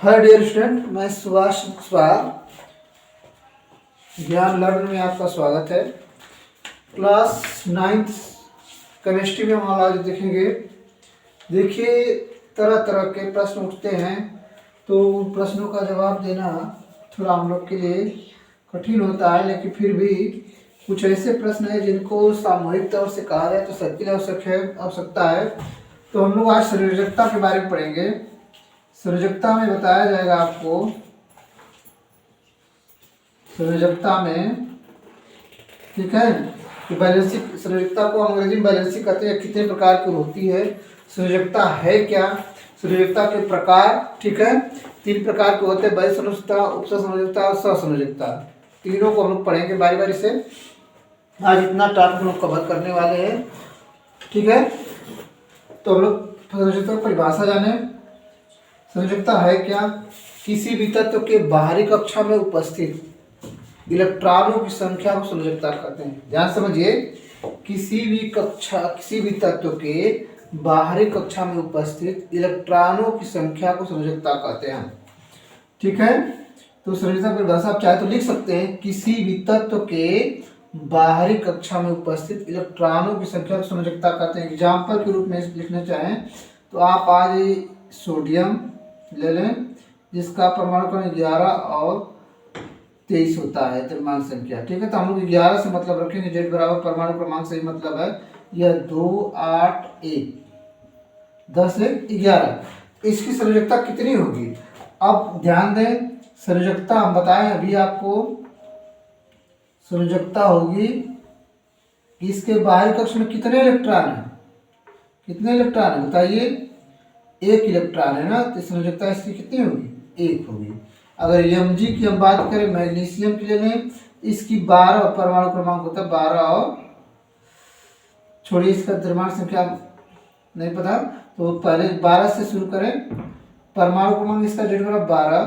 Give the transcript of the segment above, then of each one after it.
Hi dear student, मैं सुभाष कुशवाहा ज्ञान learn में आपका स्वागत है। क्लास 9th केमिस्ट्री में हम आज देखेंगे। देखिए, तरह तरह के प्रश्न उठते हैं, तो उन प्रश्नों का जवाब देना थोड़ा हम लोग के लिए कठिन होता है, लेकिन फिर भी कुछ ऐसे प्रश्न हैं जिनको सामूहिक तौर से कहा जाए तो सबके लिए आवश्यकता है। तो हम लोग आज संयोजकता के बारे में पढ़ेंगे। संयोजकता में बताया जाएगा आपको, संयोजकता में, ठीक है, कि बैलेंसिंग, संयोजकता को अंग्रेजी में बैलेंसिंग कहते हैं। कितने प्रकार की होती है, संयोजकता है क्या, संयोजकता के प्रकार, ठीक है, 3 प्रकार के होते हैं: बैध संयोजकता, उपसंयोजकता और सहसंयोजकता। तीनों को हम लोग पढ़ेंगे बारी बारी से। आज इतना टॉपिक हम लोग कवर करने वाले हैं, ठीक है। तो हम लोग संयोजकता की परिभाषा जाने। संयोजकता है क्या? किसी भी तत्व के बाहरी कक्षा में उपस्थित इलेक्ट्रॉनों की संख्या को संयोजकता कहते हैं। ध्यान समझिए, किसी भी तत्व के बाहरी कक्षा में उपस्थित इलेक्ट्रॉनों की संख्या को संयोजकता कहते हैं, ठीक है। तो संयोजकता की परिभाषा आप चाहे तो लिख सकते हैं, किसी भी तत्व के बाहरी कक्षा में उपस्थित इलेक्ट्रॉनों की संख्या को संयोजकता कहते हैं। एग्जाम्पल के रूप में लिखना चाहें तो आप आज सोडियम ले लें, जिसका परमाणु क्रमांक 11 और 23 होता है, द्रव्यमान संख्या, ठीक है। तो हम लोग 11 से मतलब रखेंगे, Z बराबर परमाणु क्रमांक से ही मतलब है यह 2 8 1 10 1 11। इसकी संयोजकता कितनी होगी? अब ध्यान दें, संयोजकता हम बताएं अभी आपको। संयोजकता होगी इसके बाहरी कक्ष में कितने इलेक्ट्रॉन है, कितने इलेक्ट्रॉन है बताइए? 1 इलेक्ट्रॉन है ना, तो संयोजकता इसकी कितनी होगी? 1 होगी। अगर Mg की हम बात करें, मैग्नीशियम की ले लें, इसकी 12 परमाणु क्रमांक होता है 12, और छोड़िए इसका द्रव्यमान संख्या नहीं पता, तो पहले 12 से शुरू करें। परमाणु क्रमांक इसका Z बराबर 12,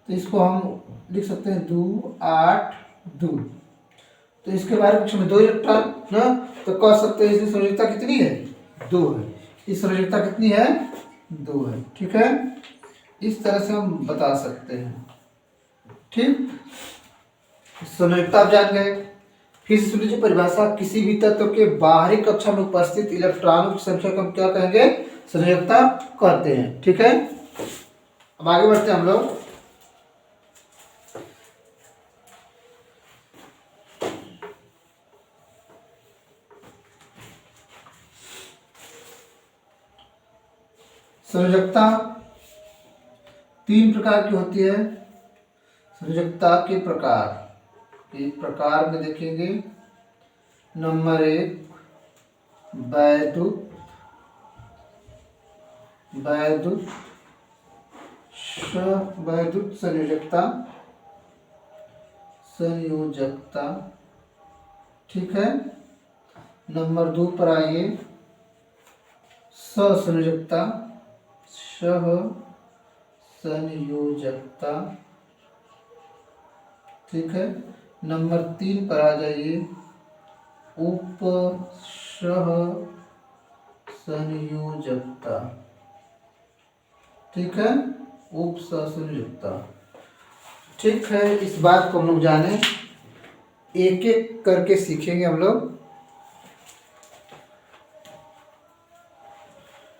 तो इसको हम लिख सकते हैं 2 8 2। तो इसके बारे में 2 इलेक्ट्रॉन ना, तो कह सकते हैं इसकी संयोजकता कितनी है? 2 है। इस संयोजकता कितनी है? 2 है, ठीक है। इस तरह से हम बता सकते हैं, ठीक। संयोजकता आप जान गए। फिर से सुन लीजिए परिभाषा, किसी भी तत्व के बाहरी कक्षा में उपस्थित इलेक्ट्रॉनों की संख्या को हम क्या कहेंगे? संयोजकता कहते हैं, ठीक है। अब आगे बढ़ते हैं हम लोग। संयोजकता 3 प्रकार की होती है। संयोजकता के प्रकार, एक प्रकार में देखेंगे। नंबर 1, वैद्युत, वैद्युत संयोजकता, ठीक है। नंबर 2 पर आइए, सहसंयोजकता, ठीक है। नंबर 3 पर आ जाइए, उपसहसंयोजकता, ठीक है, उपसहसंयोजकता, ठीक है। इस बात को हम लोग जाने, एक एक करके सीखेंगे हम लोग।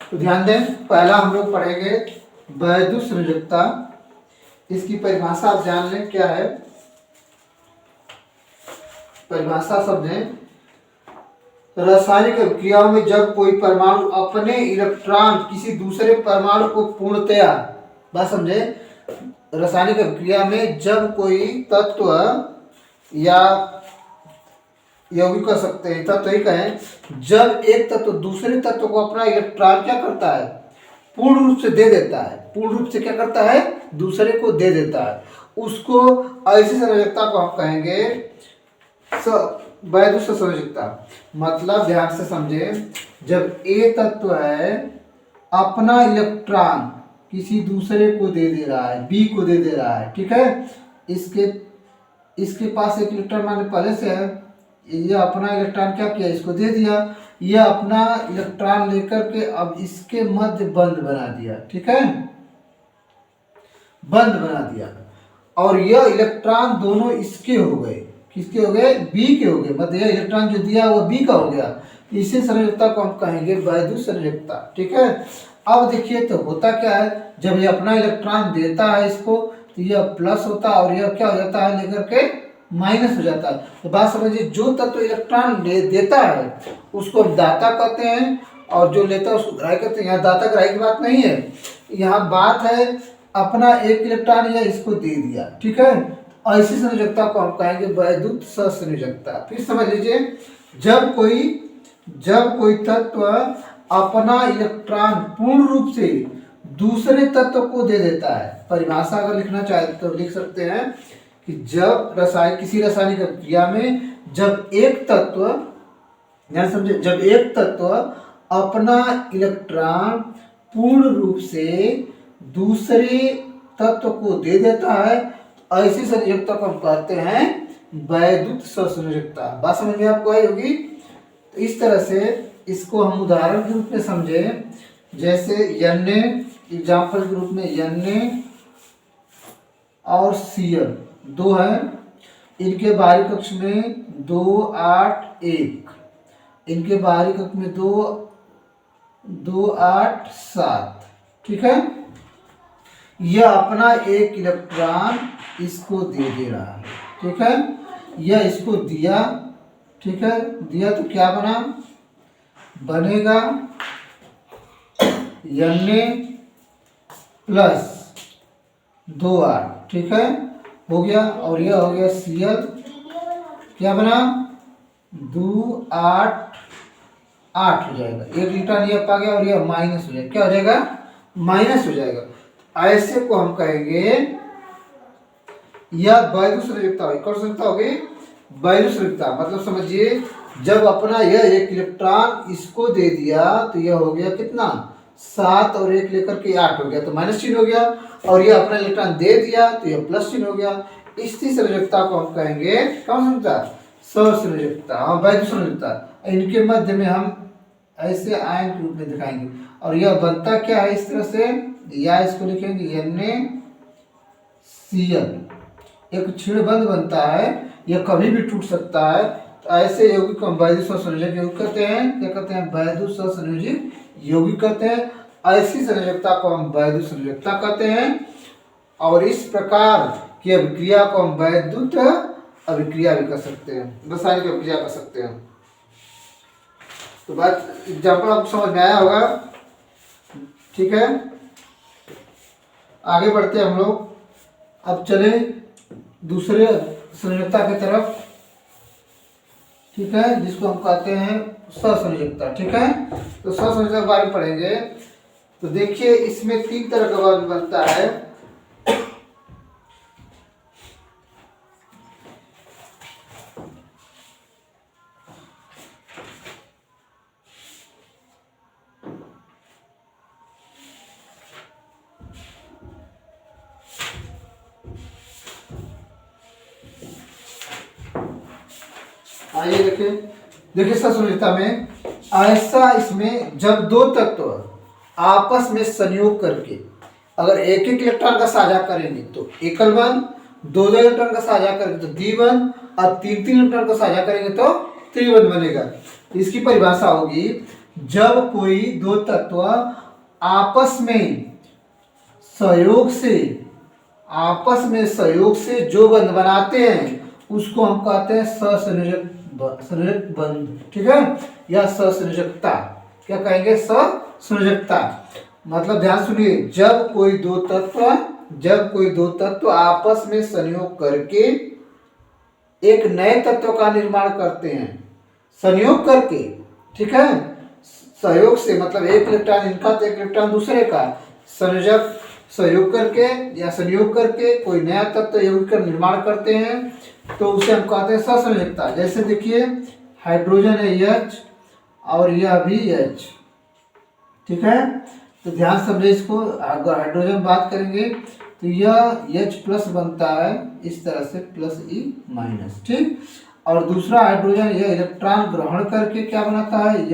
तो ध्यान दें, पहला हम लोग पढ़ेंगे वैद्युत संयोजकता। इसकी परिभाषा आप जान लें क्या है। परिभाषा समझें, रासायनिक अभिक्रियाओं में जब कोई परमाणु अपने इलेक्ट्रॉन किसी दूसरे परमाणु को पूर्णतया, बात समझे, रासायनिक अभिक्रिया में जब कोई तत्व, या यौगिक कह सकते हैं, तत्व ही कहें, जब एक तत्व दूसरे तत्व को अपना इलेक्ट्रॉन क्या करता है? पूर्ण रूप से दे देता है। पूर्ण रूप से क्या करता है? दूसरे को दे देता है, उसको, ऐसी संयोजकता को हम कहेंगे वैद्युत संयोजकता। मतलब ध्यान से समझे, जब ए तत्व है अपना इलेक्ट्रॉन किसी दूसरे को दे रहा है, बी को दे रहा है, ठीक है। इसके पास एक इलेक्ट्रॉन मान पहले से है, ये अपना इलेक्ट्रॉन क्या किया? इसको दे दिया। यह अपना इलेक्ट्रॉन लेकर के अब इसके मध्य बंध बना दिया, ठीक है। बंद बना दिया, और यह इलेक्ट्रॉन दोनों इसके हो गए, किसके हो गए, बी के हो गए, मतलब यह इलेक्ट्रॉन जो दिया वो बी का हो गया, इसी संयोजकता को हम कहेंगे वैद्युत संयोजकता। ठीक है, अब देखिए तो होता क्या है, जब ये अपना इलेक्ट्रॉन देता है इसको तो यह प्लस होता है और यह क्या हो जाता है लेकर के माइनस हो जाता है। तो बात समझिए, जो तत्व इलेक्ट्रॉन देता है उसको दाता कहते हैं और जो लेता है उसको ग्राही कहते हैं। यहाँ दाता ग्राही की बात नहीं है, यहाँ बात है अपना एक इलेक्ट्रॉन या इसको दे दिया। ठीक है, ऐसी संयोजकता को हम कहेंगे वैद्युत सहसंयोजकता। फिर समझ लीजिए, जब कोई तत्व अपना इलेक्ट्रॉन पूर्ण रूप से दूसरे तत्व को दे देता है, परिभाषा अगर लिखना चाहे तो लिख सकते हैं कि जब किसी रासायनिक क्रिया में जब एक तत्व, ध्यान समझे, जब एक तत्व अपना इलेक्ट्रॉन पूर्ण रूप से दूसरे तत्व को दे देता है, ऐसी संयोजकता को हम कहते हैं वैद्युत सहसंयोजकता। बात समझ में आपको आई होगी। तो इस तरह से इसको हम उदाहरण के रूप में समझे, जैसे Na, एग्जाम्पल के रूप में Na और Cl दो है, इनके बाहरी कक्ष में 2, 8, 1, इनके बाहरी कक्ष में 2, 2, 8, 7। ठीक है, यह अपना एक इलेक्ट्रॉन इसको दे रहा है। ठीक है, यह इसको दिया, ठीक है, दिया तो क्या बनेगा Na प्लस 2, 8। ठीक है, हो गया, और यह हो गया Cl, क्या बना 2, 8, 8 हो जाएगा, एक इलेक्ट्रॉन यह पा गया और यह माइनस हो जाएगा, क्या हो जाएगा, माइनस हो जाएगा। ऐसे को हम कहेंगे यह वैद्युत संयोजकता होगी। कौन संयोजकता होगी, वैद्युत संयोजकता। मतलब समझिए, जब अपना यह एक इलेक्ट्रॉन इसको दे दिया तो यह हो गया कितना, 7 और 1 लेकर के 8 हो गया, तो माइनस चिन्ह हो गया, और यह अपना इलेक्ट्रॉन दे दिया तो यह प्लस चिन्ह हो गया। इसी संयोजकता को हम कहेंगे कौन संयोजकता, सहसंयोजकता, वैद्युत संयोजकता। इनके मध्य में हम ऐसे आयन के रूप में दिखाएंगे, और यह बनता क्या है इस तरह से, या इसको लिखेंगे NaCl, एक क्षीण बंध बनता है, यह कभी भी टूट सकता है। तो ऐसे यौगिक को हम वैद्युत सहसंयोजक यौगिक कहते हैं। क्या कहते हैं, वैद्युत सहसंयोजक यौगिक कहते हैं। ऐसी संयोजकता को हम वैद्युत संयोजकता कहते हैं, और इस प्रकार की अभिक्रिया को हम वैद्युत अभिक्रिया भी कर सकते हैं, रासायनिक अभिक्रिया कर सकते हैं। तो बात एग्जाम्पल आपको समझ में आया होगा। ठीक है, आगे बढ़ते हैं हम लोग। अब चले दूसरे संयोजकता की तरफ। ठीक है, जिसको हम कहते हैं सहसंयोजकता। ठीक है, तो सहसंयोजकता के बारे में पढ़ेंगे। तो देखिए, इसमें 3 तरह का बंध बनता है। आइए देखिए सहसंयोजकता में ऐसा, इसमें जब दो तत्व आपस में संयोग करके अगर एक एक इलेक्ट्रॉन का साझा करेंगे तो एकल बंध, 2 इलेक्ट्रॉन का साझा करेंगे तो द्विबंध, और 3 इलेक्ट्रॉन का साझा करेंगे तो त्रिबंध बनेगा। इसकी परिभाषा होगी, जब कोई दो तत्व आपस में सहयोग से जो बंध बनाते हैं उसको हम कहते हैं सहसंयोजक बंध। ठीक है, या सहसंयोजकता। क्या कहेंगे, सहसंयोजकता। मतलब ध्यान सुनिए, जब कोई दो तत्व आपस में संयोग करके एक नए तत्व का निर्माण करते हैं, संयोग करके। ठीक है, सहयोग से मतलब एक इलेक्ट्रॉन इनका तो एक इलेक्ट्रॉन दूसरे का, सहयोग करके या संयोग करके कोई नया तत्व यौगिक का निर्माण करते हैं, तो उसे हम कहते हैं सहसंयोजकता। जैसे देखिए, हाइड्रोजन है H और यह भी H। ठीक है, तो ध्यान समझे इसको। अगर हाइड्रोजन बात करेंगे तो यह H प्लस बनता है इस तरह से, प्लस E माइनस। ठीक, और दूसरा हाइड्रोजन यह इलेक्ट्रॉन ग्रहण करके क्या बनाता है,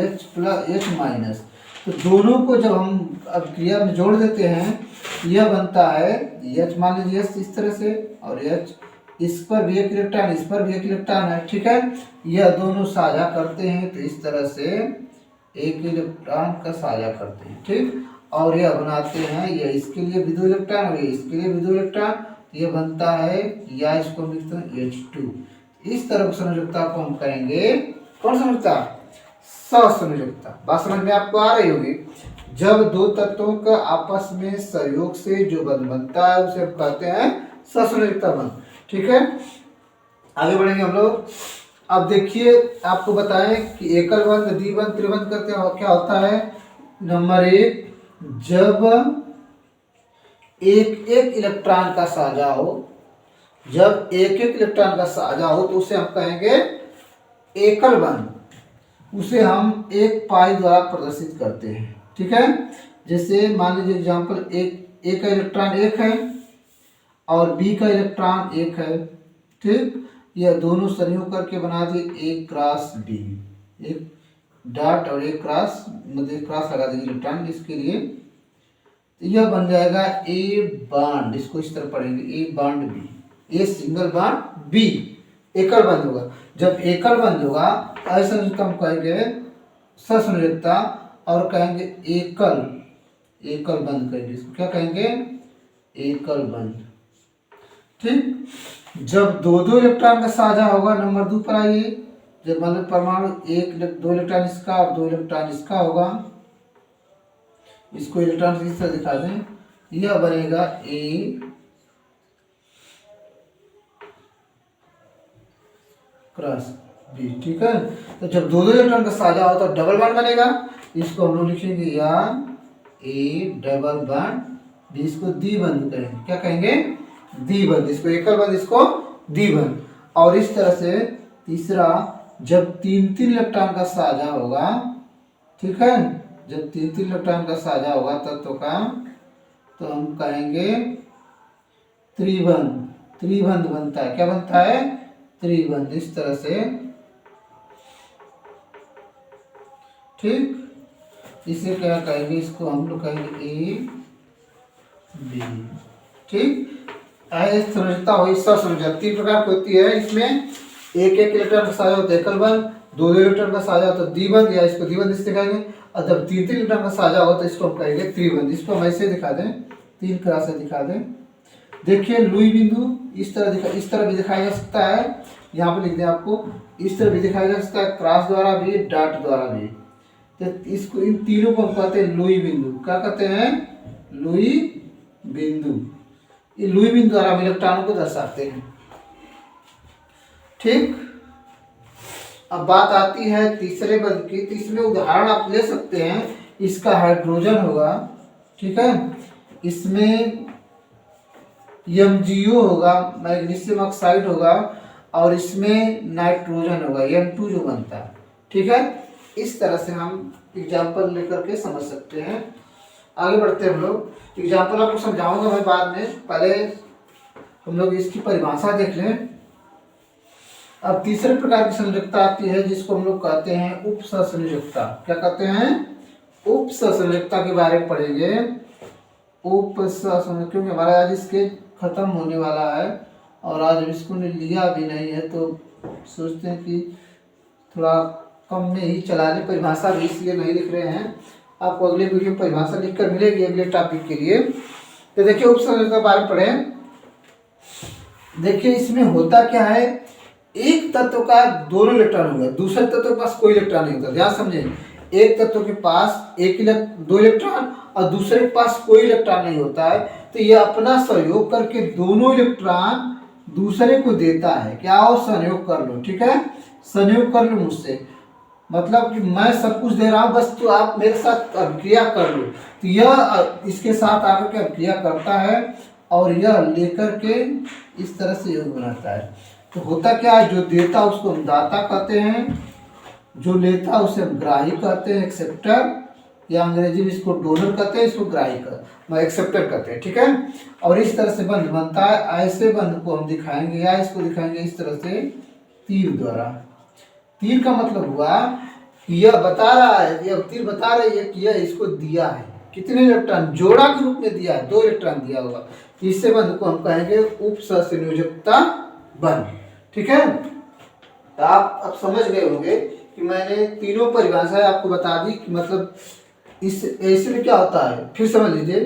H माइनस। तो दोनों को जब हम अब क्रिया में जोड़ देते हैं, यह बनता है H, मान लीजिए H इस तरह से, और H इस पर भी एक इलेक्ट्रॉन, इस पर भी एक इलेक्ट्रॉन है, ठीक है। यह दोनों साझा करते हैं, तो इस तरह से एक इलेक्ट्रॉन का साझा करते हैं, ठीक। और यह बनाते हैं, यह इसके लिए भी 2 इलेक्ट्रॉन और इसके लिए भी 2 इलेक्ट्रॉन, ये बनता है, या इसको हम लिखते हैं H2। इस तरह की संयोजकता को हम कहेंगे कौन संयोजकता? सहसंयोजकता। बात समझ में आपको आ रही होगी। जब दो तत्वों का आपस में सहयोग से जो बंध बनता है उसे हम कहते हैं सहसंयोजकता बंध, ठीक है। आगे बढ़ेंगे हम लोग। अब देखिए, आपको बताएं कि एकल बंध, द्विबंध, त्रिबंध करते हैं क्या होता है। नंबर 1, जब एक एक इलेक्ट्रॉन का साझा हो, जब एक एक इलेक्ट्रॉन का साझा हो तो उसे हम कहेंगे एकल बंध। उसे हम एक पाई द्वारा प्रदर्शित करते हैं, ठीक है। जैसे मान लीजिए एग्जांपल, एक का इलेक्ट्रॉन 1 है और बी का इलेक्ट्रॉन 1 है, ठीक। यह दोनों संयोग करके बना दिए A क्रॉस B, एक डॉट और एक क्रॉस, मतलब क्रॉस लगा देंगे इलेक्ट्रॉन इसके लिए, तो यह बन जाएगा A बॉन्ड। इसको इस तरह पढ़ेंगे, A bond B, A single bond B, एकल बंध होगा। जब एकल बंध होगा ऐसा हम कहेंगे सहसंयोजकता, और कहेंगे एकल बंध कहेंगे, इसको क्या कहेंगे? एकल बंध, ठीक। जब दो इलेक्ट्रॉन का साझा होगा, नंबर 2 पर आइए। जब मतलब परमाणु 2 इलेक्ट्रॉन इसका और 2 इलेक्ट्रॉन इसका होगा, इसको इलेक्ट्रॉन से इस तरह दिखा दें, यह बनेगा A क्रॉस B, ठीक है। तो जब दो इलेक्ट्रॉन का साझा हो तो डबल बॉन्ड बनेगा, इसको हम लोग लिखेंगे या A डबल बॉन्ड B, इसको द्विबंध कहेंगे, क्या कहेंगे? द्विबंध। इसको एकल बंध, इसको द्विबंध। और इस तरह से तीसरा, जब 3 इलेक्ट्रॉन का साझा होगा, ठीक है, जब 3 इलेक्ट्रॉन का साझा होगा तत्व का, तो हम कहेंगे त्रिबंध। त्रिबंध बनता है, क्या बनता है? त्रिबंध। इस तरह से, ठीक। इसे क्या कहेंगे? इसको हम लोग कहेंगे A B, ठीक। संयोजकता हुई सहसंयोजकता 3 प्रकार की होती है। इसमें एक इलेक्ट्रॉन का साझा होता है एकल बंध, 2 इलेक्ट्रॉन का साझा होता है द्विबंध, या इसको द्विबंध इससे कहेंगे। और जब 3 इलेक्ट्रॉन का साझा हो तो इसको हम कहेंगे त्रिबंध। इसको हम ऐसे दिखा दें, 3 तरह से दिखा दें। देखिए लुई बिंदु इस तरह भी दिखाया जा सकता है, यहाँ पे लिख दें आपको, इस तरह भी दिखाया जा सकता है, क्रॉस द्वारा भी, डॉट द्वारा भी। तो इसको, इन तीनों को हम कहते हैं लुई बिंदु। क्या कहते हैं? लुई बिंदु। ये लुई बिंदु द्वारा हम इलेक्ट्रॉनों को दर्शाते हैं, ठीक। अब बात आती है तीसरे बंध की। तीसरे उदाहरण आप ले सकते हैं, इसका हाइड्रोजन होगा, ठीक है, इसमें MgO होगा, मैग्नीशियम ऑक्साइड होगा, और इसमें नाइट्रोजन होगा, N2 जो बनता है, ठीक है। इस तरह से हम एग्जाम्पल लेकर के समझ सकते हैं। आगे बढ़ते हैं हम लोग। एग्जाम्पल आपको समझाऊंगा मैं बाद में, पहले हम लोग इसकी परिभाषा देख लें। अब तीसरे प्रकार की संयोजकता आती है जिसको हम लोग कहते हैं उप सहसंयोजकता। क्या कहते हैं? उप सहसंयोजकता के बारे में पढ़ेंगे। उप सहसंयोजकता, क्योंकि हमारा आज इसके खत्म होने वाला है और आज इसको लिया भी नहीं है, तो सोचते हैं कि थोड़ा कम में ही चला लें। परिभाषा भी इसलिए नहीं लिख रहे हैं, आपको अगले वीडियो में परिभाषा लिखकर मिलेगी अगले टॉपिक के लिए। तो देखिए उप सहसंयोजकता के बारे में पढ़ें। देखिए इसमें होता क्या है, एक तत्व का दोनों इलेक्ट्रॉन होगा, दूसरे तत्व के पास कोई इलेक्ट्रॉन नहीं होता। ध्यान समझें, एक तत्व के पास 2 इलेक्ट्रॉन और दूसरे के पास कोई इलेक्ट्रॉन नहीं होता है, तो यह अपना सहयोग करके दोनों इलेक्ट्रॉन दूसरे को देता है। क्या हो? संयोग कर लो, ठीक है, संयोग कर लो मुझसे, मतलब कि मैं सब कुछ दे रहा हूं, बस तो आप मेरे साथ अभिक्रिया कर लो। तो यह इसके साथ आकर के अभिक्रिया करता है और यह लेकर के इस तरह से योग बनाता है। तो होता क्या है, जो देता उसको हम दाता कहते हैं, जो लेता उसे हम ग्राही कहते हैं, एक्सेप्टर, या अंग्रेजी में इसको डोनर कहते हैं, इसको ग्राही एक्सेप्टर कहते हैं, ठीक है। और इस तरह से बंध बनता है। ऐसे बंध को हम दिखाएंगे, या इसको दिखाएंगे इस तरह से तीर द्वारा। तीर का मतलब हुआ यह बता रहा है, यह तीर बता रही है कि यह इसको दिया है कितने इलेक्ट्रॉन, जोड़ा के रूप में दिया है, 2 इलेक्ट्रॉन दिया होगा। इससे बंध को हम कहेंगे उप सहसंयोजकता बंध। ठीक है, तो आप अब समझ गए होंगे कि मैंने तीनों परिभाषाएं आपको बता दी कि मतलब इस ऐसे में क्या होता है। फिर समझ लीजिए,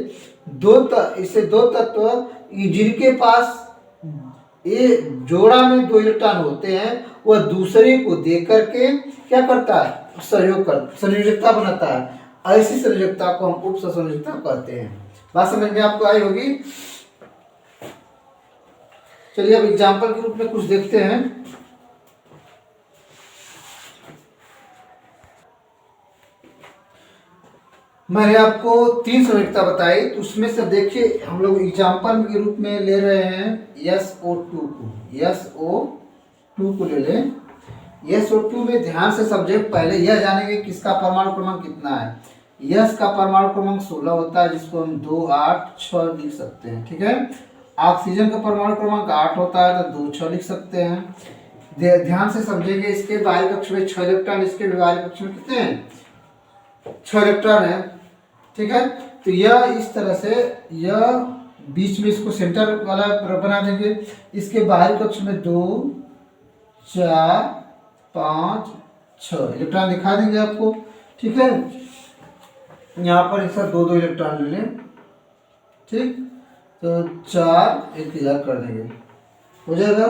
इससे दो तत्व जिनके पास ये जोड़ा में 2 इलेक्ट्रॉन होते हैं, वह दूसरे को दे करके क्या करता है, संयोजकता बनाता है। ऐसी संयोजकता को हम उप संयोजकता कहते हैं। बात समझ में आपको आई होगी। चलिए अब एग्जाम्पल के रूप में कुछ देखते हैं। मैंने आपको 3 संयोजकता बताई, तो उसमें से देखिए हम लोग एग्जाम्पल के रूप में ले रहे हैं SO2 को। SO2 को ले लें। SO2 में ध्यान से समझे, पहले यह जानेंगे कि इसका परमाणु क्रमांक कितना है। यस का परमाणु क्रमांक 16 होता है, जिसको हम 2 8 6 लिख सकते हैं। ठीक है, ऑक्सीजन का परमाणु क्रमांक 8 होता है, तो 2 6 लिख सकते हैं। ध्यान से समझेंगे, इसके बाहरी कक्ष में 6 इलेक्ट्रॉन, इसके बाहरी कक्ष में कितने हैं, 6 इलेक्ट्रॉन है। ठीक है, तो यह इस तरह से, यह बीच में इसको सेंटर वाला बना देंगे। इसके बाहरी कक्ष में 2 4 5 6 इलेक्ट्रॉन दिखा देंगे आपको। ठीक है, यहाँ पर एक साथ 2 इलेक्ट्रॉन ले लें। ठीक, तो 4 1 इधर कर देंगे, हो जाएगा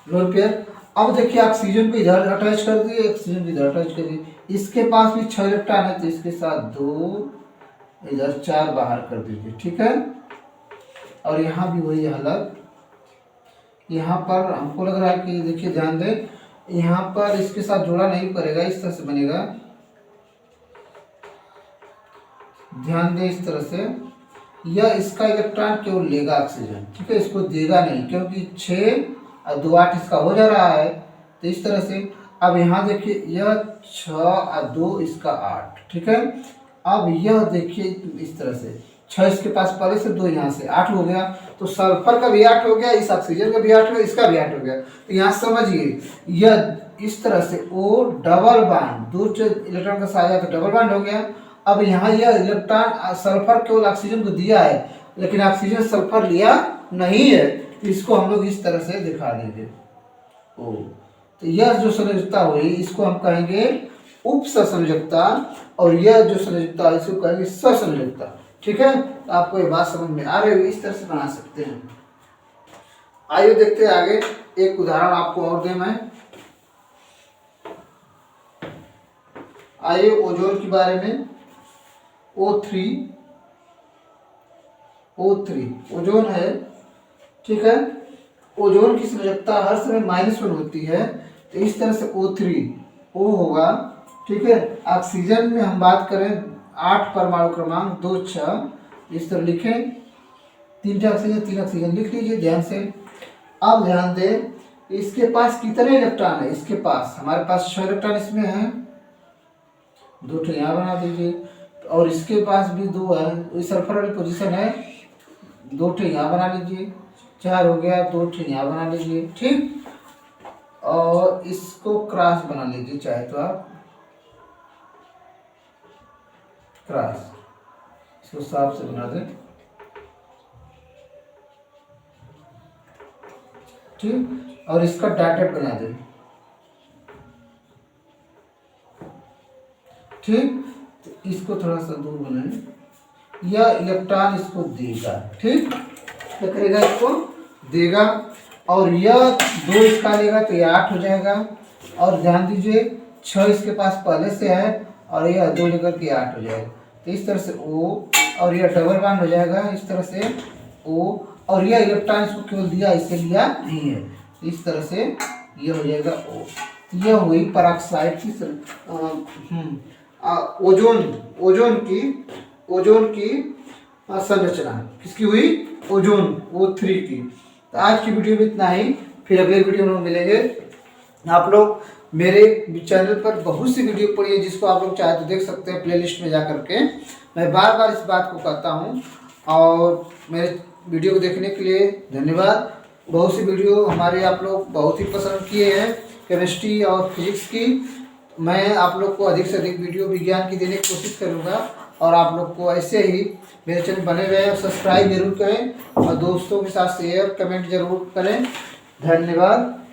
लोन पेयर। अब देखिए ऑक्सीजन को इधर अटैच कर दिए, ऑक्सीजन को इधर अटैच कर दिए। इसके पास भी 6 इलेक्ट्रॉन है, तो इसके साथ 2 इधर 4 बाहर कर दीजिए। ठीक है, और यहाँ भी वही हालत। यहाँ पर हमको लग रहा है कि देखिए ध्यान दें, यहाँ पर इसके साथ जोड़ा नहीं करेगा, इस तरह से बनेगा। ध्यान दें, इस तरह से यह इसका इलेक्ट्रॉन केवल लेगा ऑक्सीजन। ठीक है, इसको देगा नहीं, क्योंकि 6 और 2 8 इसका हो जा रहा है, तो इस तरह से। अब यहाँ देखिए, यह 6 और 2 इसका 8। ठीक है, अब यह देखिए इस तरह से 6 इसके पास पहले से, 2 यहाँ से 8 हो गया, तो सल्फर का भी 8 हो गया, इस ऑक्सीजन का भी 8 हो गया, इसका भी 8 हो गया। तो यहाँ समझिए, यह इस तरह से ओ डबल बॉन्ड, 2 इलेक्ट्रॉन का साझा तो डबल बॉन्ड हो गया। अब यहाँ यह इलेक्ट्रॉन सल्फर केवल ऑक्सीजन को दिया है, लेकिन ऑक्सीजन सल्फर लिया नहीं है, इसको हम लोग इस तरह से दिखा देंगे ओ। तो यह जो संयोजकता हुई, इसको हम कहेंगे उप संयोजकता, और यह जो संयोजकता है इसको कहेंगे सहसंयोजकता। ठीक है, तो आपको ये बात समझ में आ रही है, इस तरह से बना सकते हैं। आइए देखते हैं आगे, एक उदाहरण आपको और दें मैं। आइए ओजोन के बारे में। O3 ओजोन है। ठीक है, ओजोन की संयोजकता हर समय -1 होती है, तो इस तरह से O3 O होगा। ठीक है, ऑक्सीजन में हम बात करें 8 परमाणु क्रमांक 2 6, इस तरह लिखें। 3 ऑक्सीजन 3 ऑक्सीजन लिख लीजिए ध्यान से। अब ध्यान दें, इसके पास कितने इलेक्ट्रॉन है, इसके पास हमारे पास 6 इलेक्ट्रॉन इसमें है, 2 यहाँ बना दीजिए, और इसके पास भी 2 है, सल्फर वाली पोजीशन है, 2 यहाँ बना लीजिए, 4 हो गया, 2 यहाँ बना लीजिए। ठीक, और इसको क्रॉस बना लीजिए, चाहे तो आप क्रॉस, इसको साफ से बना दें। ठीक, और इसका डॉटेड बना दें। ठीक, तो इसको थोड़ा सा दूर बनाएं। यह इलेक्ट्रॉन इसको देगा। ठीक, क्या करेगा, इसको देगा, और यह 2 इसका लेगा, तो यह 8 हो जाएगा। और ध्यान दीजिए, 6 इसके पास पहले से है, और यह 2 लेकर के 8 हो जाएगा। तो इस तरह से O, और यह डबल बॉन्ड हो जाएगा, इस तरह से O, और यह इलेक्ट्रॉन इसको केवल दिया, इसे लिया नहीं है, इस तरह से यह हो जाएगा O। यह हुई पेरोक्साइड की ओजोन की संरचना। किसकी हुई, ओजोन O3 की। तो आज की वीडियो में इतना ही, फिर अगले वीडियो में मिलेंगे। आप लोग मेरे चैनल पर बहुत सी वीडियो पड़ी है, जिसको आप लोग चाहे तो देख सकते हैं प्लेलिस्ट में जा करके। मैं बार बार इस बात को कहता हूँ, और मेरे वीडियो को देखने के लिए धन्यवाद। बहुत सी वीडियो हमारे आप लोग बहुत ही पसंद किए हैं, केमिस्ट्री और फिजिक्स की। मैं आप लोग को अधिक से अधिक वीडियो विज्ञान की देने की कोशिश करूँगा और आप लोग को ऐसे ही मेरे चैनल बने रहे और सब्सक्राइब जरूर करें और दोस्तों के साथ शेयर कमेंट जरूर करें। धन्यवाद।